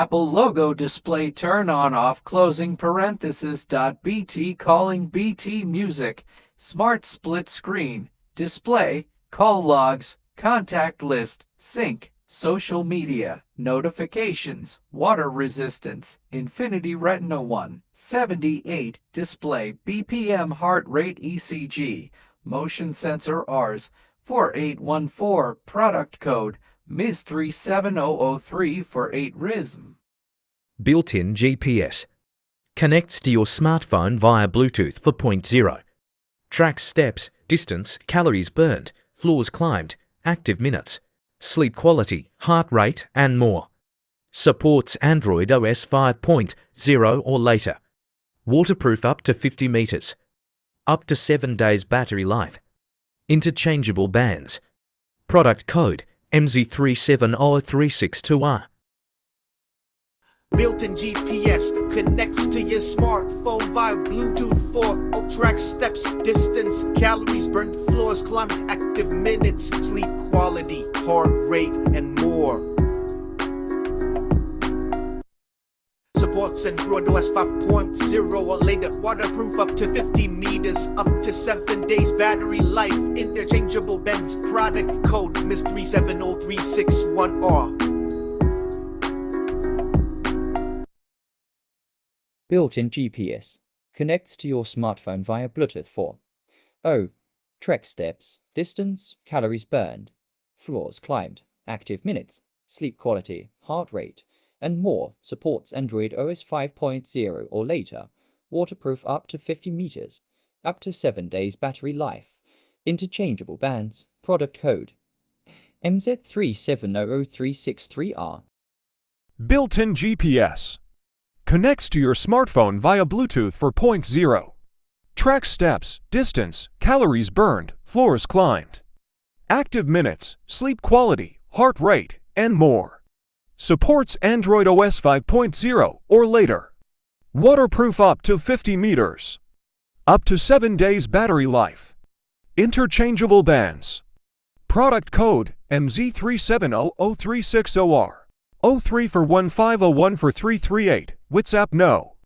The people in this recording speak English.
Apple logo display turn on off closing parenthesis. BT calling BT music, smart split screen, display, call logs, contact list, sync, social media, notifications, water resistance, Infinity Retina 178, display, BPM heart rate ECG, motion sensor RS 4814, product code MIS 37003 for 8 RISM. Built-in GPS. Connects to your smartphone via Bluetooth for point zero. Tracks steps, distance, calories burned, floors climbed, active minutes, sleep quality, heart rate, and more. Supports Android OS 5.0 or later. Waterproof up to 50 meters. Up to 7 days battery life. Interchangeable bands. Product code MZ3700362R. Built-in GPS connects to your smartphone via Bluetooth for track steps, distance, calories burned, floors climbed, active minutes, sleep quality, heart rate, and more. Supports Android OS 5.0 or later, waterproof up to 50 meters, up to 7 days battery life, interchangeable bands, product code MIS 3700361R. Built-in GPS connects to your smartphone via Bluetooth for track steps, distance, calories burned, floors climbed, active minutes, sleep quality, heart rate, and more. Supports Android OS 5.0 or later, waterproof up to 50 meters, up to 7 days battery life, interchangeable bands, product code MZ3700363R. Built-in GPS. Connects to your smartphone via Bluetooth for point zero. Tracks steps, distance, calories burned, floors climbed. Active minutes, sleep quality, heart rate, and more. Supports Android OS 5.0 or later. Waterproof up to 50 meters. Up to 7 days battery life. Interchangeable bands. Product code MZ3700360R. 03 for 1501 for 338. WhatsApp no.